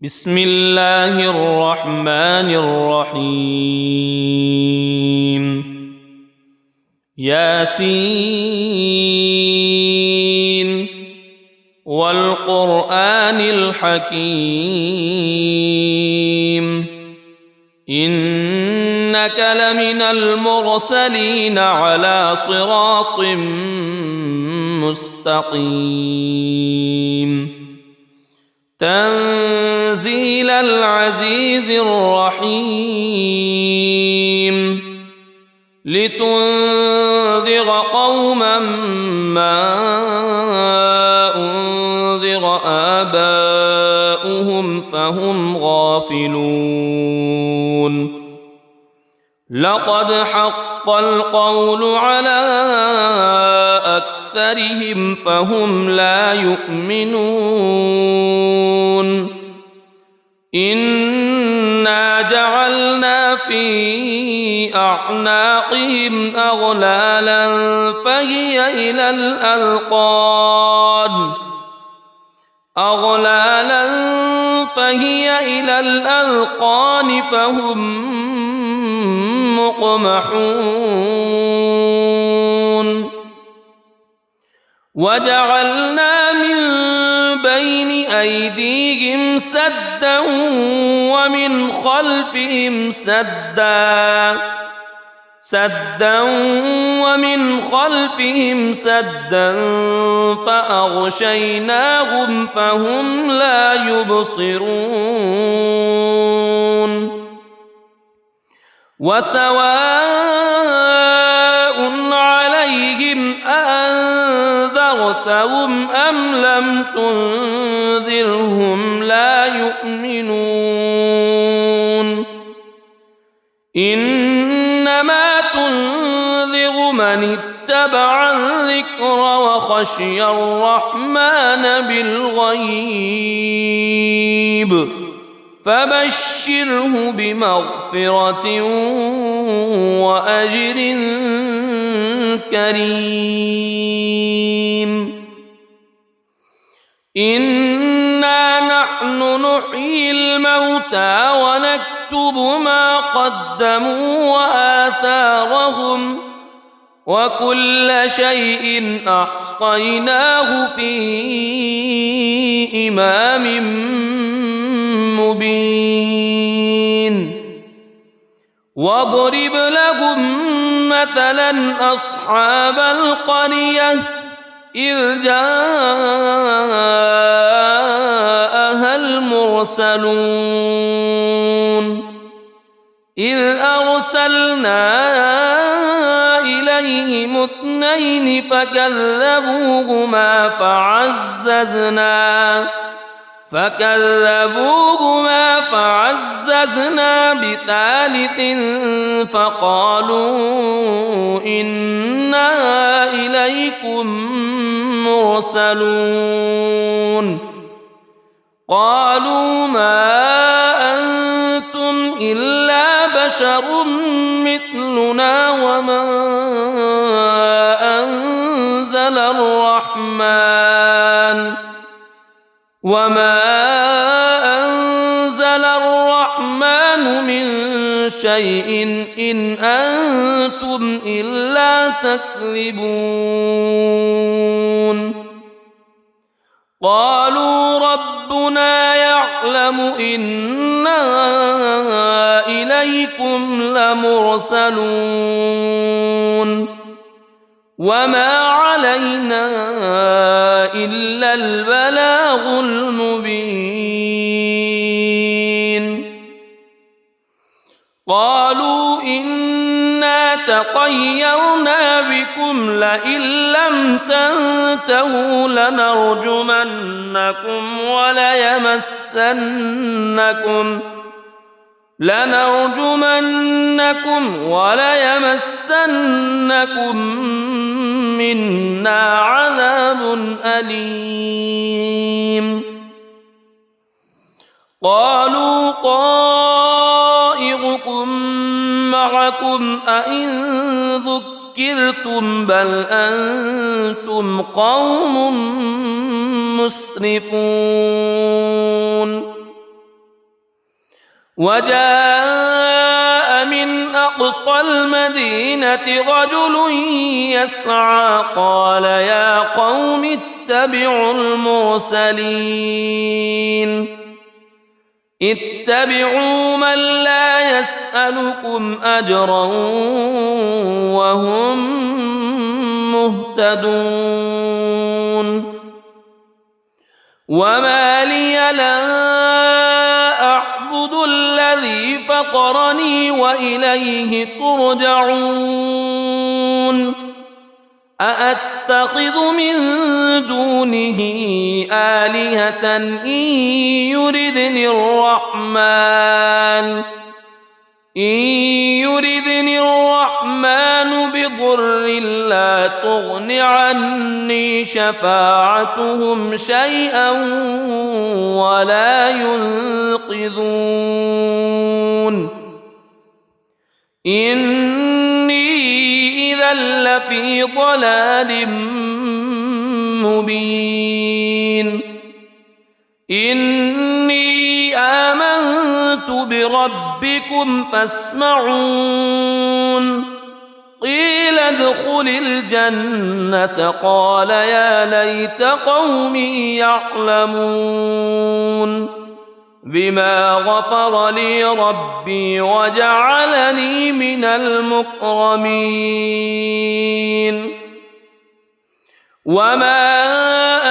بسم الله الرحمن الرحيم ياسين والقرآن الحكيم إنك لمن المرسلين على صراط مستقيم تنزيل العزيز الرحيم لتنذر قوما ما أنذر آباؤهم فهم غافلون لقد حق القول على أكثرهم فهم لا يؤمنون إنا جعلنا في أعناقهم أغلالا فهي إلى الأذقان فهم مقمحون وجعلنا من بين أيديهم سدا ومن خلفهم سدا فأغشيناهم فهم لا يبصرون وسواء عليهم أأنذرتهم أم لم تنذرهم لا يؤمنون إنما تنذر من اتبع الذكر وخشي الرحمن بالغيب فبشره بمغفرة وأجر كريم إنا نحن نحيي الموتى ونكتب ما قدموا وآثارهم وكل شيء أحصيناه في إمام مبين واضرب لهم مثلا أصحاب القرية إذ جاءها المرسلون إذ أرسلنا إليهم اثنين فكذبوهما فعززنا بثالث فقالوا إنا إليكم مرسلون قالوا ما أنتم إلا بشر مثلنا وما أنزل الرحمن من شيء إن أنتم إلا تكذبون قالوا ربنا يعلم إنا إليكم لمرسلون وما علينا إلا البلاغ المبين قالوا إنا تطيرنا بكم لئن لم تنتهوا لنرجمنكم وليمسنكم منا عذاب أليم قالوا طائركم معكم أئن ذكرتم بل أنتم قوم مسرفون وجاء من أقصى المدينة رجل يسعى قال يا قوم اتبعوا المرسلين اتبعوا من لا يسألكم أجرا وهم مهتدون وما لي لا أعبد الذي فطرني وإليه ترجعون أأتخذ من دونه آلهة إن يردني الرحمن بضر لا تغن عني شفاعتهم شيئا ولا ينقذون إني إذا لفي ضلال مبين إني آمنت بربكم فاسمعون قيل ادخل الجنة قال يا ليت قومي يعلمون بما غفر لي ربي وجعلني من المكرمين وما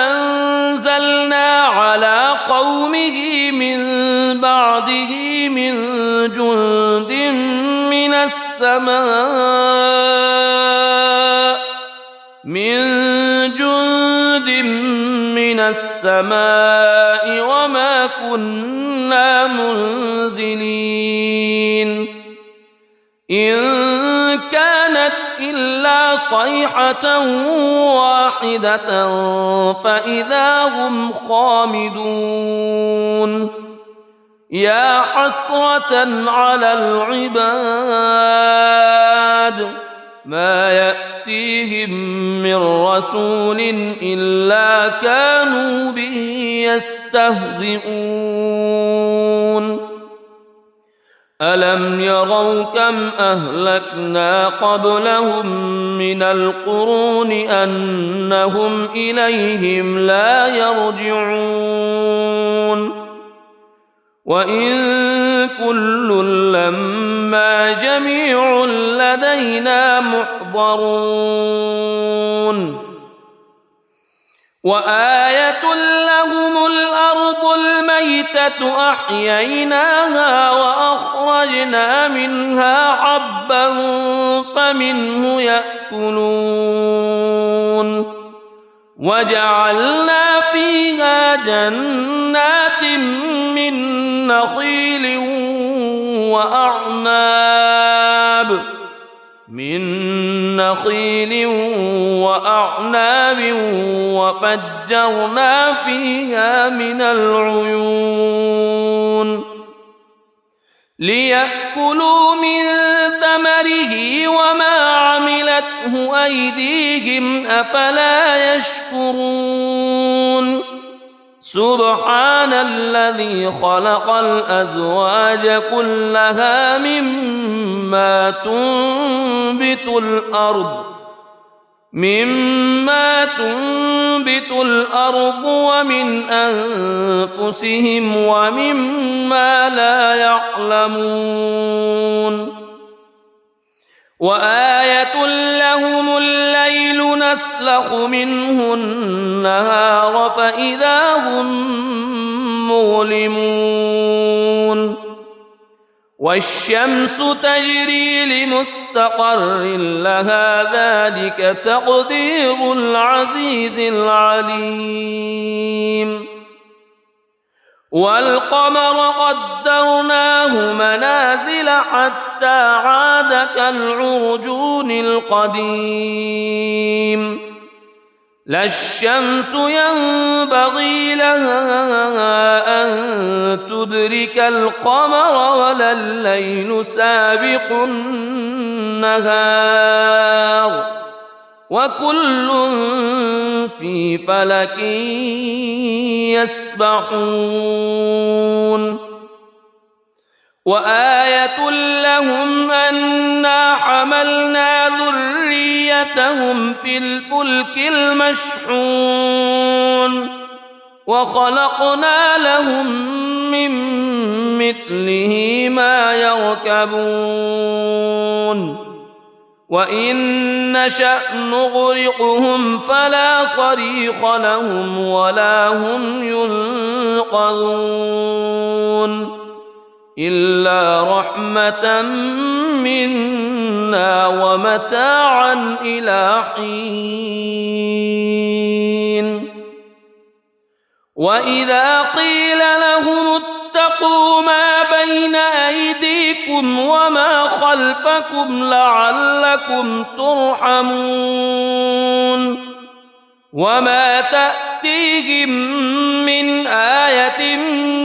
أنزلنا على قومه من بعده من جند من السماء وما كنا منزلين إن كانت إلا صيحة واحدة فإذا هم خامدون يا حسرة على العباد ما يأتيهم من رسول إلا كانوا به يستهزئون ألم يروا كم أهلكنا قبلهم من القرون أنهم إليهم لا يرجعون وإن كل لما جميع لدينا محضرون وآية لهم الأرض الميتة أحييناها وأخرجنا منها حبا فمنه يأكلون وجعلنا فيها جنات من نخيل وأعناب وفجرنا فيها من العيون ليأكلوا من ثمره وما عملته أيديهم أفلا يشكرون سبحان الذي خلق الأزواج كلها مما تنبت الأرض ومن أنفسهم ومما لا يعلمون وآية لهم الليل نسلخ منه النهار فإذا هم مظلمون والشمس تجري لمستقر لها ذلك تقدير العزيز العليم والقمر قدرناه منازل حتى عاد كالعرجون القديم لا الشمس ينبغي لها أن تدرك القمر ولا الليل سابق النهار وكل في فلك يسبحون وآية لهم أنا حملنا ذريتهم في الفلك المشحون وخلقنا لهم من مثله ما يركبون وإن نشأ نغرقهم فلا صريخ لهم ولا هم ينقذون إلا رحمة منا ومتاعا إلى حين وإذا قيل لهم اتقوا ما بين أيديكم وما خلفكم لعلكم ترحمون وما تأتيهم من آية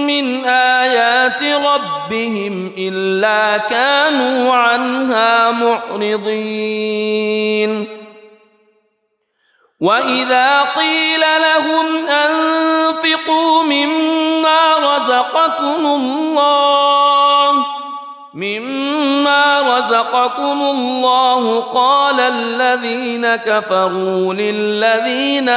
من آيات ربهم إلا كانوا عنها معرضين وإذا قيل لهم أنفقوا مما رزقكم الله قال الذين كفروا للذين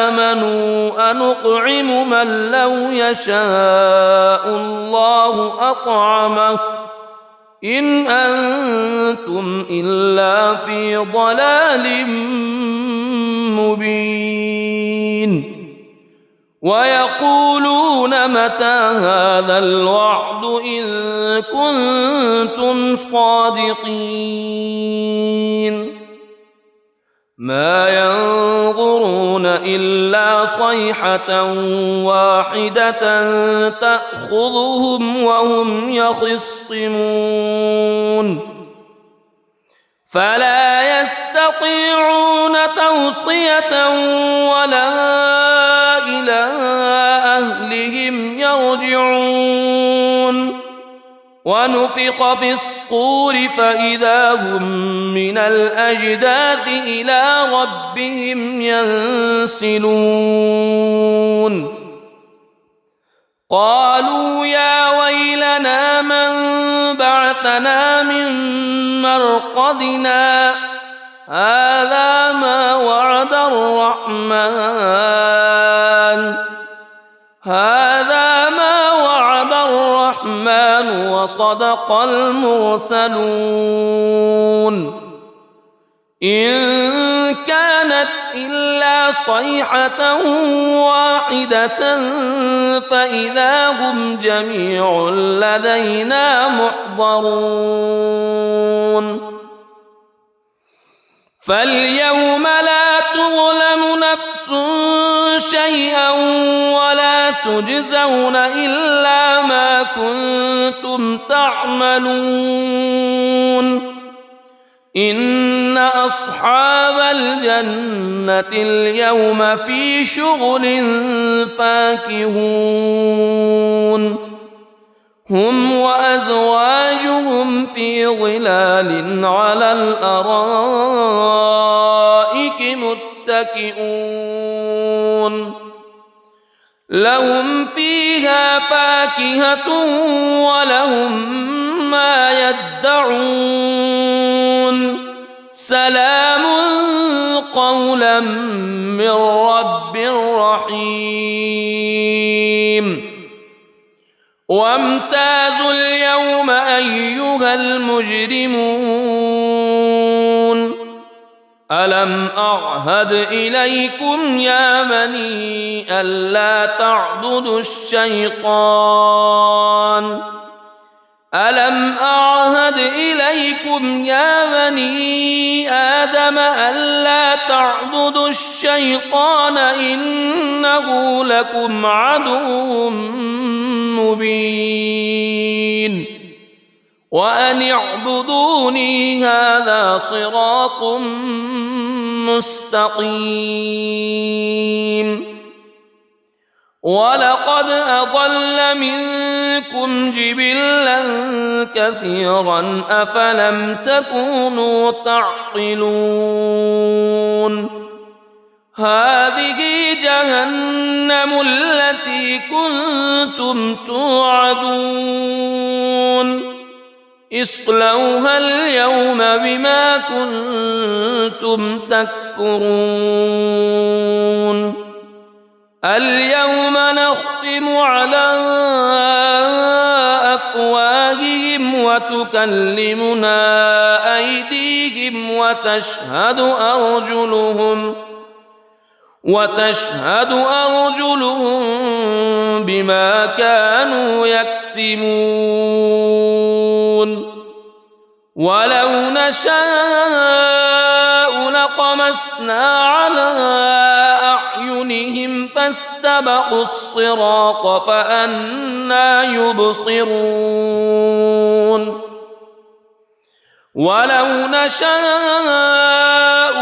آمنوا أنطعم من لو يشاء الله أطعمه إن أنتم إلا في ضلال مبين ويقولون متى هذا الوعد إن كنتم صادقين ما ينظرون إلا صيحة واحدة تأخذهم وهم يخصمون فلا يستطيعون توصية ولا إلى أهلهم يرجعون ونفخ في الصور فإذا هم من الأجداث إلى ربهم ينسلون قالوا يا ويلنا من بعثنا من مرقدنا هذا ما وعد الرحمن وصدق المرسلون إن كانت إلا صيحة واحدة فإذا هم جميع لدينا محضرون فاليوم لا تظلم نفس شيئا ولا تجزون إلا ما كنتم تعملون إن أصحاب الجنة اليوم في شغل فاكهون هم وأزواجهم في ظلال على الأرائك متكئون لهم فيها فاكهة ولهم ما يدعون سلام قولا من رب رحيم وامتازوا اليوم أيها المجرمون ألم أعهد إليكم يا بني ألا تعبدوا الشيطان ألم أعهد إليكم يا بني آدم ألا تعبدوا الشيطان إنه لكم عدو مبين وأن اعبدوني هذا صراط مستقيم ولقد أضل منكم جبلا كثيرا أفلم تكونوا تعقلون هذه جهنم التي كنتم توعدون اصلوها اليوم بما كنتم تكفرون اليوم نختم على أفواههم وتكلمنا أيديهم وتشهد أرجلهم بما كانوا يكسبون ولو نشاء لطمسنا على أعينهم فاستبقوا الصراط فأنى يبصرون ولو نشاء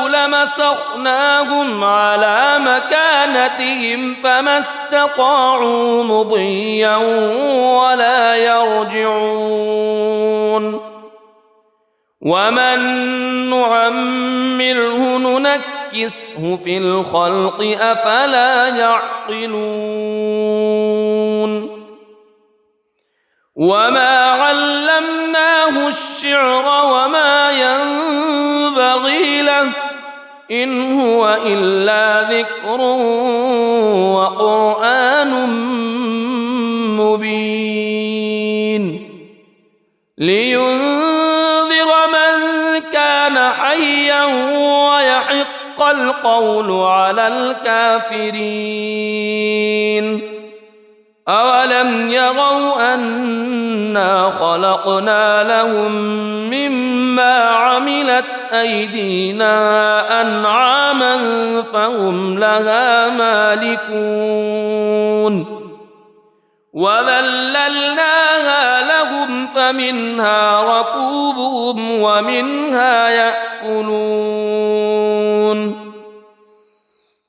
لمسخناهم على مكانتهم فما استطاعوا مضيا ولا يرجعون ومن نعمره ننكسه في الخلق أفلا يعقلون وما علمناه الشعر وما ينبغي له إن هو إلا ذكر وقرآن مبين لينذر من كان حيا ويحق القول على الكافرين أولم يروا أنا خلقنا لهم مما عملت أيدينا أنعاما فهم لها مالكون وذللناها لهم فمنها ركوبهم ومنها يأكلون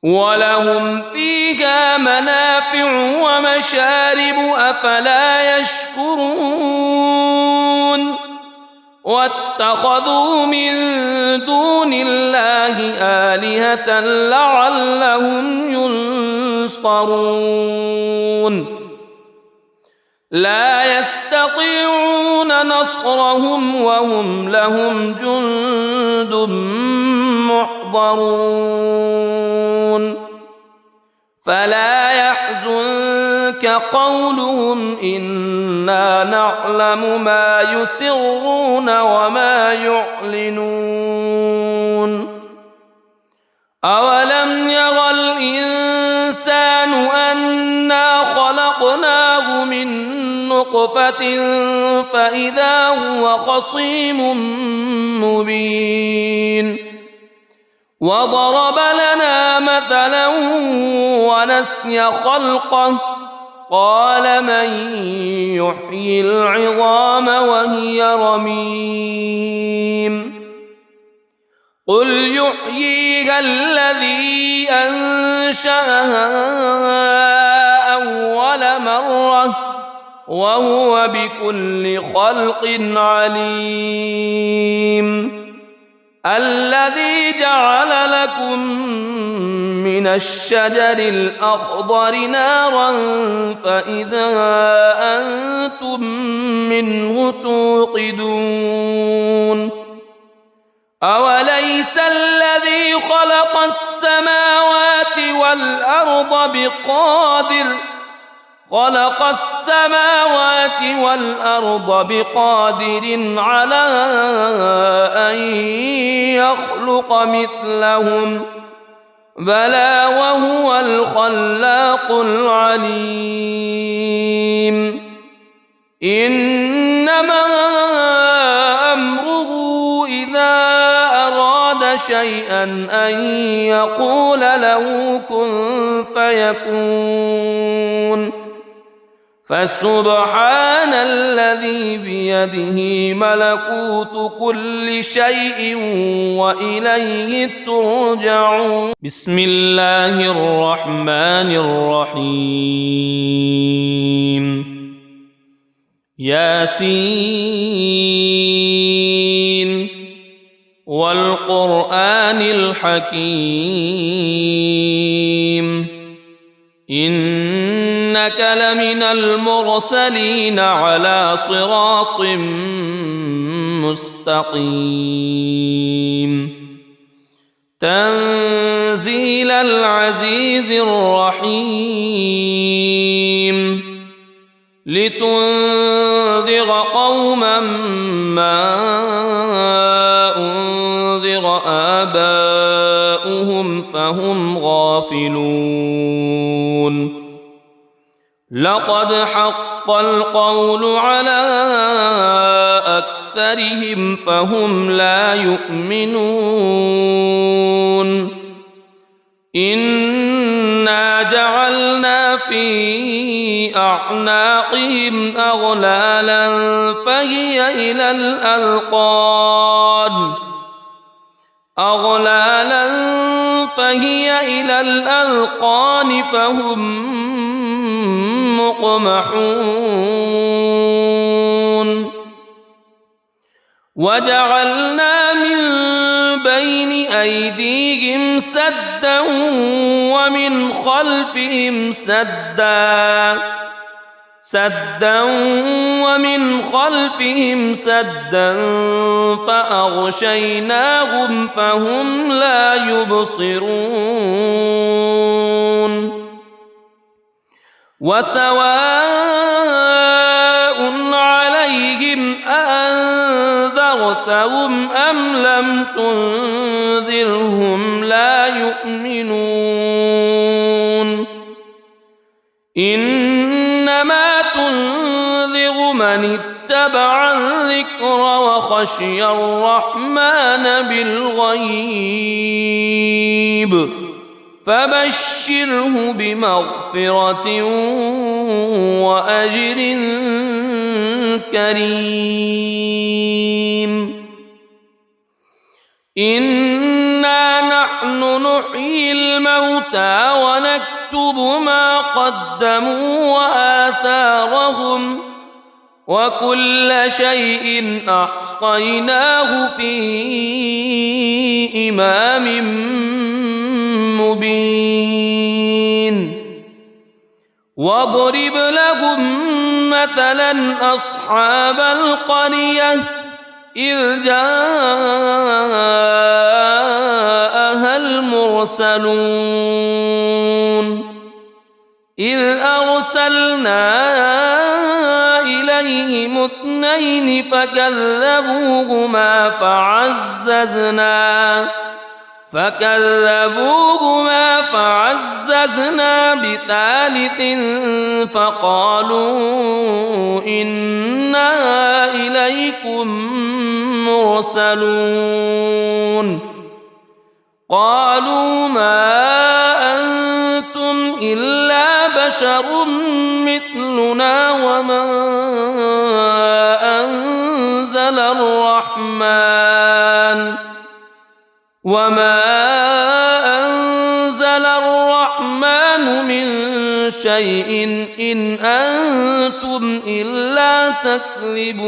ولهم فيها منافع ومشارب أفلا يشكرون واتخذوا من دون الله آلهة لعلهم ينصرون لا يستطيعون نصرهم وهم لهم جند محضرون فلا يحزنك قولهم إنا نعلم ما يسرون وما يعلنون أولم ير الإنسان أنا خلقناه من نطفة فإذا هو خصيم مبين وضرب لنا مثلا ونسي خلقه قال من يحيي العظام وهي رميم قل يحييها الذي أنشأها أول مرة وهو بكل خلق عليم الذي جعل لكم من الشجر الأخضر نارا فإذا أنتم منه توقدون أوليس الذي خلق السماوات والأرض بقادر على أن يخلق مثلهم بلى وهو الخلاق العليم إنما أمره إذا أراد شيئا أن يقول له كن فيكون فسبحان الذي بيده ملكوت كل شيء وإليه ترجعون بسم الله الرحمن الرحيم ياسين والقرآن الحكيم إنك إنك لمن المرسلين على صراط مستقيم تنزيل العزيز الرحيم لتنذر قوما ما أنذر آباؤهم فهم غافلون لقد حق القول على أكثرهم فهم لا يؤمنون إنا جعلنا في أعناقهم أغلالا فهي إلى الأذقان فهم مقمحون وجعلنا من بين أيديهم سدا ومن خلفهم سدا فأغشيناهم فهم لا يبصرون وسواء عليهم أأنذرتهم أم لم تنذرهم لا يؤمنون إنما تنذر من اتبع الذكر وخشي الرحمن بالغيب فبشره بمغفرة وأجر كريم إنا نحن نحيي الموتى ونكتب ما قدموا وآثارهم وكل شيء أحصيناه في إمام مبين واضرب لهم مثلا أصحاب القرية إذ جاءها المرسلون إذ أرسلنا إليهم اثنين فكذبوهما فعززنا بثالث فقالوا إنا إليكم مرسلون قالوا ما أنتم إلا بشر مثلنا وما أنزل الرحمن من شيء إن أنتم إلا تكذبون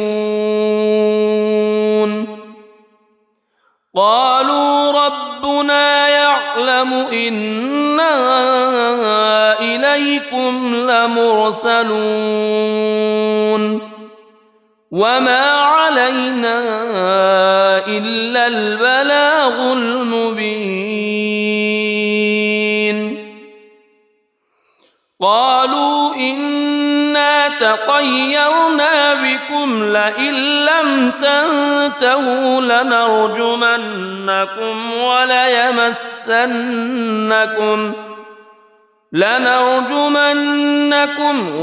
قالوا ربنا يعلم إنا إليكم لمرسلون وما علينا إلا البلاغ المبين قالوا إنا تطيرنا بكم لئن لم تنتهوا لنرجمنكم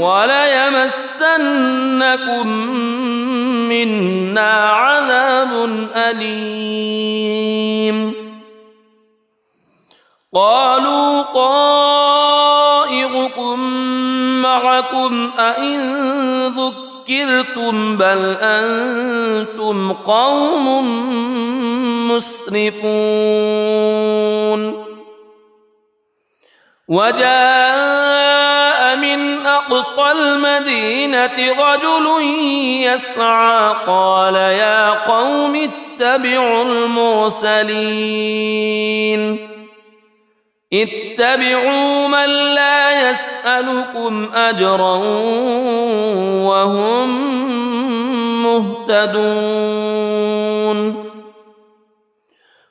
وليمسنكم منا عذاب أليم قالوا طائركم معكم أئن ذكرتم بل أنتم قوم مسرفون وجاء من أقصى المدينة رجل يسعى قال يا قوم اتبعوا المرسلين اتبعوا من لا يسألكم أجرا وهم مهتدون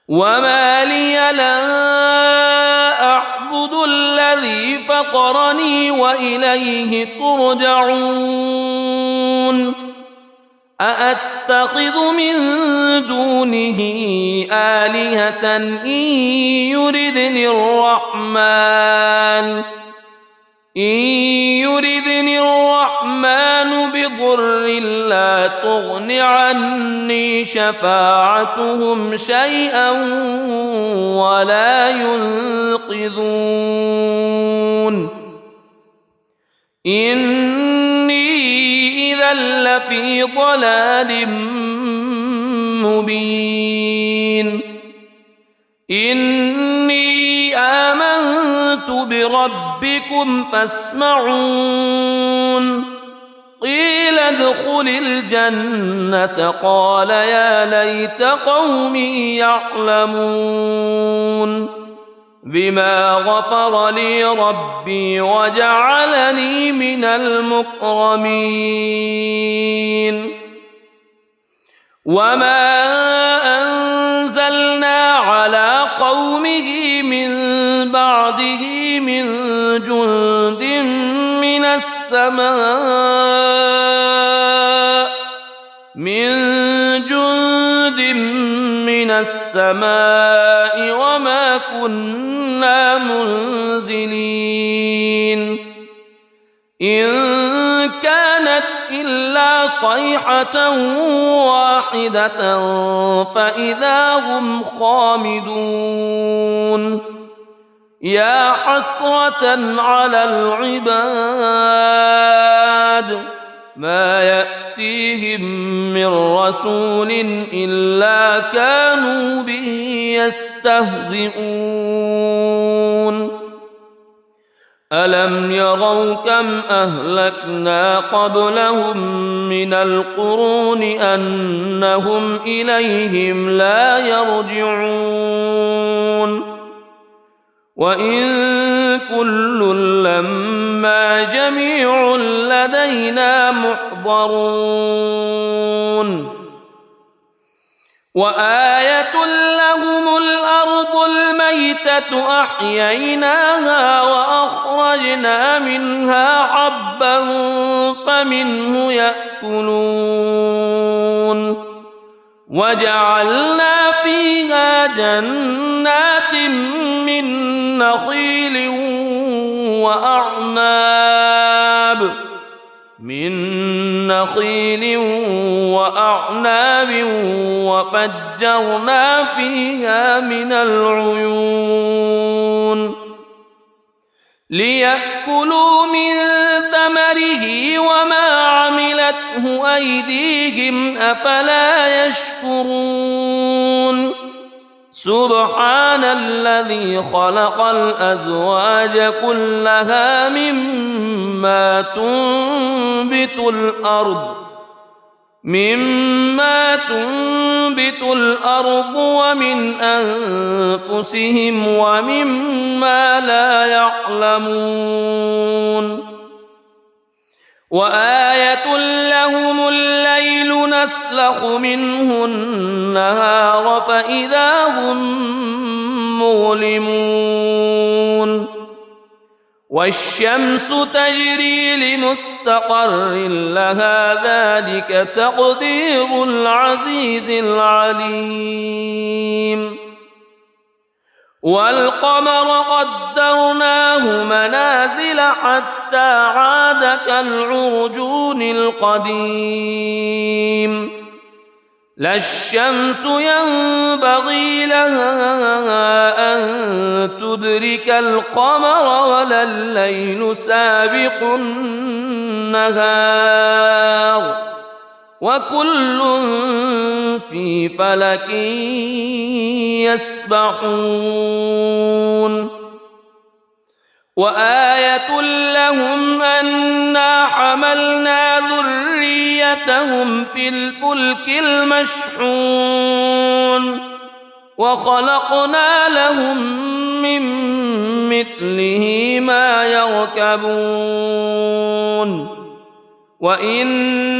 وما لي لا أعبد الذي فطرني وإليه ترجعون أأتخذ من دونه آلهة إن يردني الرحمن بضر لا تغن عني شفاعتهم شيئا ولا ينقذون إني إذا لفي ضلال مبين إني آمنت بربكم فاسمعون قيل ادخل الجنة قال يا ليت قومي يعلمون بما غفر لي ربي وجعلني من المكرمين وما أنزلنا على قومه من بعده من جند من السماء وما كنا منزلين إن كانت إلا صيحة واحدة فإذا هم خامدون يا حسرة على العباد ما يأتيهم من رسول إلا كانوا به يستهزئون ألم يروا كم أهلكنا قبلهم من القرون أنهم إليهم لا يرجعون وإن كل لما جميع لدينا محضرون وآية لهم الأرض الميتة أحييناها وأخرجنا منها حبا فمنه يأكلون وجعلنا فيها جنات من نخيل وأعناب وفجرنا فيها من العيون ليأكلوا من ثمره وما عملته أيديهم أفلا يشكرون سبحان الذي خلق الأزواج كلها مما تنبت الأرض ومن أنفسهم ومما لا يعلمون وآية لهم الليل نسلخ منه النهار فإذا هم مظلمون والشمس تجري لمستقر لها ذلك تقدير العزيز العليم والقمر قدرناه منازل حتى عاد كالعرجون القديم لا الشمس ينبغي لها أن تدرك القمر ولا الليل سابق النهار وكل في فلك يسبحون وآية لهم أنا حملنا ذريتهم في الفلك المشحون وخلقنا لهم من مثله ما يركبون وإن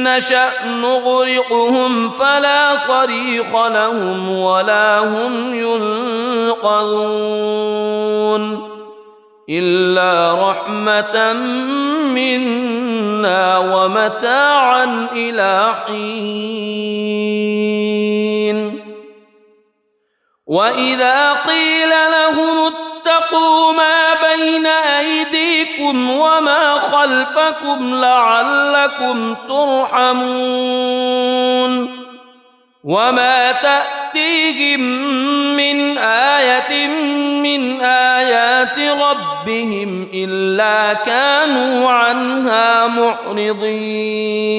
نشأ نغرقهم فلا صريخ لهم ولا هم ينقذون إلا رحمة منا ومتاعا إلى حين وإذا قيل لهم اتقوا ما بين أيديكم وما خلفكم لعلكم ترحمون وما تأتيهم من آية من آيات ربهم إلا كانوا عنها معرضين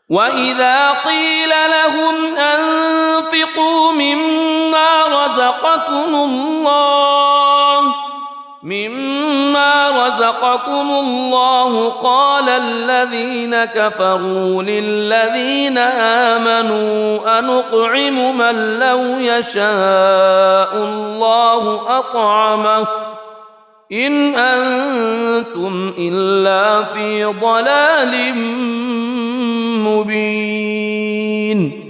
وإذا قيل لهم أنفقوا مما رزقكم الله قال الذين كفروا للذين آمنوا أنطعم من لو يشاء الله أطعمه إن أنتم إلا في ضلال مبين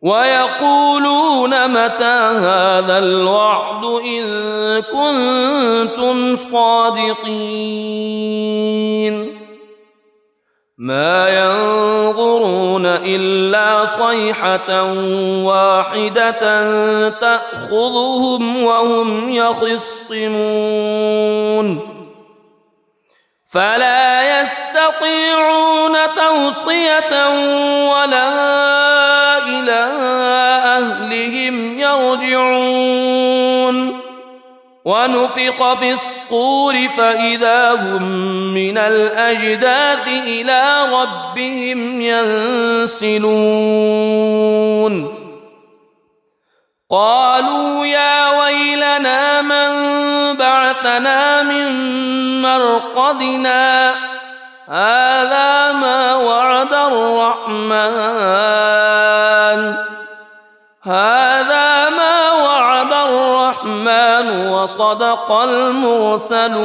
ويقولون متى هذا الوعد إن كنتم صادقين ما ينظرون إلا صيحة واحدة تأخذهم وهم يخصمون فلا يستطيعون توصية ولا إلى أهلهم يرجعون ونفخ في الصور فإذا هم من الأجداث إلى ربهم ينسلون قالوا يا ويلنا من بعثنا من مرقدنا هذا ما وعد الرحمن وصدق المرسلون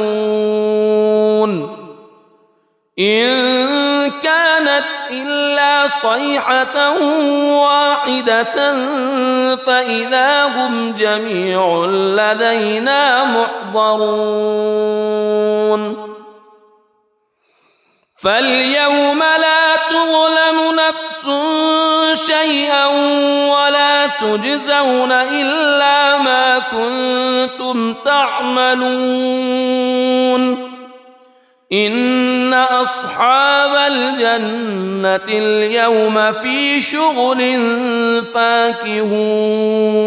إن كانت إلا صيحة واحدة فإذا هم جميع لدينا محضرون فاليوم لا تظلم نفس شيئا ولا تجزون إلا ما كنتم تعملون إن أصحاب الجنة اليوم في شغل فاكهون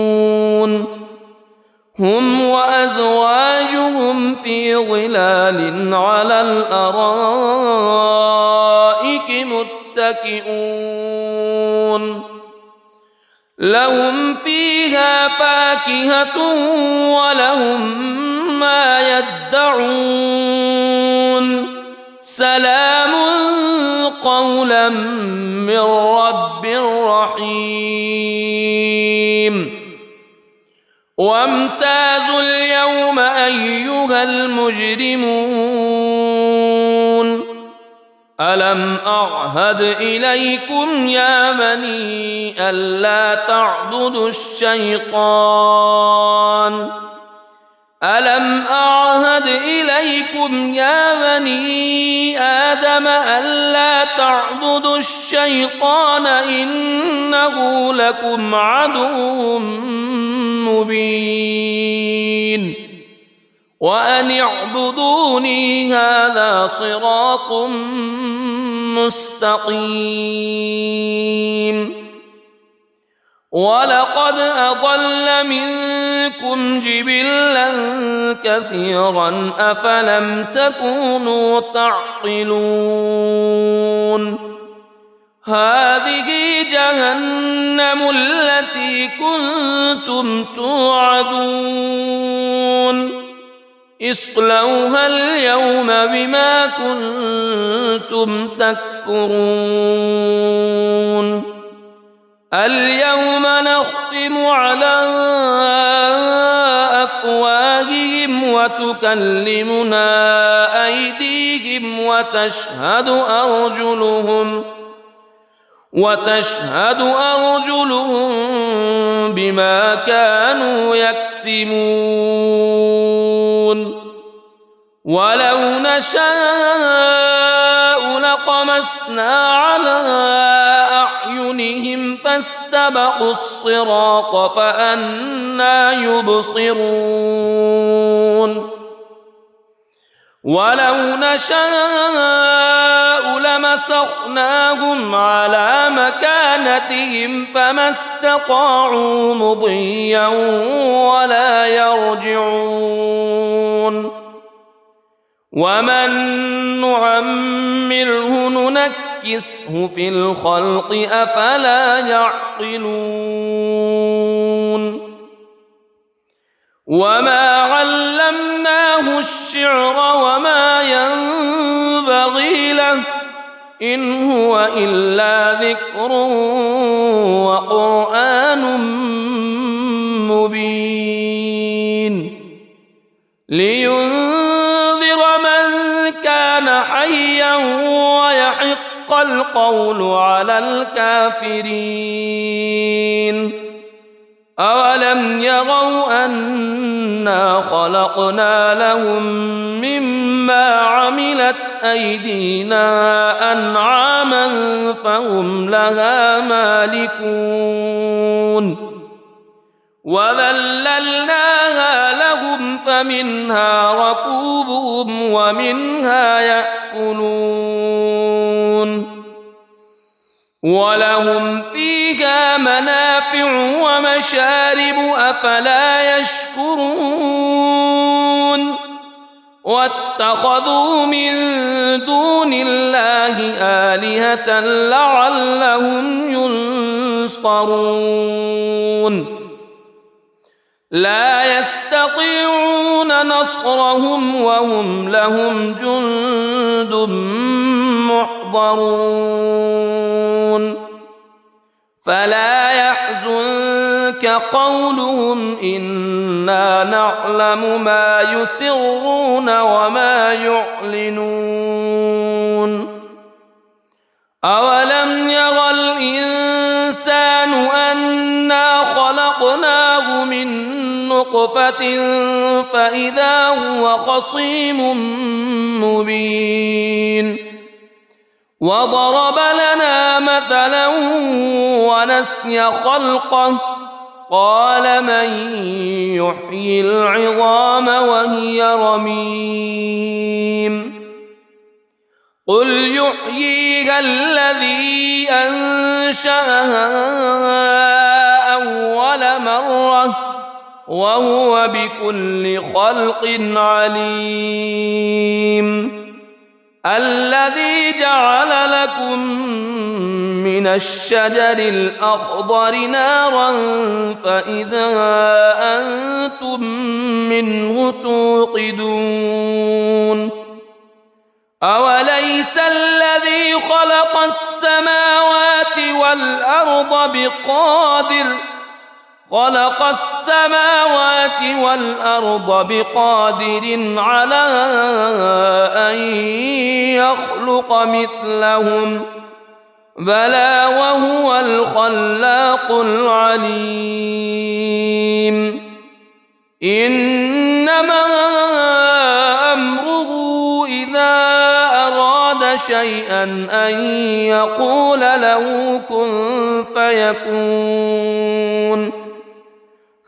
هم وأزواجهم في ظلال على الأرائك متكئون لهم فيها فاكهة ولهم ما يدعون سلام قولا من رب رحيم وامتازوا اليوم أيها المجرمون ألم أعهد إليكم يا بني ألا تعبدوا الشيطان ألم أعهد إليكم يا بني آدم ألا تعبدوا الشيطان إنه لكم عدو مبين وأن اعبدوني هذا صراط مستقيم ولقد أضل منكم جبلا كثيرا أفلم تكونوا تعقلون هذه جهنم التي كنتم توعدون اصلوها اليوم بما كنتم تكفرون اليوم نختم على وتكلمنا أيديهم وتشهد أرجلهم بما كانوا يكسبون ولو نشاء لطمسنا على أعينهم فاستبقوا الصراط فأنى يبصرون ولو نشاء لمسخناهم على مكانتهم فما استطاعوا مضيا ولا يرجعون ومن نعمره ننكسه في الخلق أفلا يعقلون وما علمناه الشعر وما ينبغي له إن هو إلا ذكر وقرآن مبين لينذر من كان حيا ويحق القول على الكافرين أولم يروا أنا خلقنا لهم مما عملت أيدينا أنعاما فهم لها مالكون وذللناها لهم فمنها ركوبهم ومنها يأكلون ولهم فيها منافع ومشارب أفلا يشكرون واتخذوا من دون الله آلهة لعلهم ينصرون لا يستطيعون نصرهم وهم لهم جند محضرون فلا يحزنك قولهم إنا نعلم ما يسرون وما يعلنون أولم ير الإنسان أنا خلقناه من نطفة فإذا هو خصيم مبين وضرب لنا مثلا ونسي خلقه قال من يحيي العظام وهي رميم قل يحييها الذي أنشأها أول مرة وهو بكل خلق عليم الذي جعل لكم من الشجر الأخضر نارا فإذا أنتم منه توقدون أوليس الذي خلق السماوات والأرض بقادر على أن يخلق مثلهم بلى وهو الخلاق العليم إنما أمره إذا أراد شيئا أن يقول له كن فيكون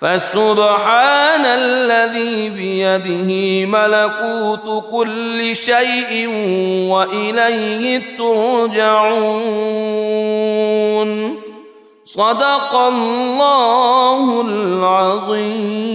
فسبحان الذي بيده ملكوت كل شيء وإليه ترجعون صدق الله العظيم.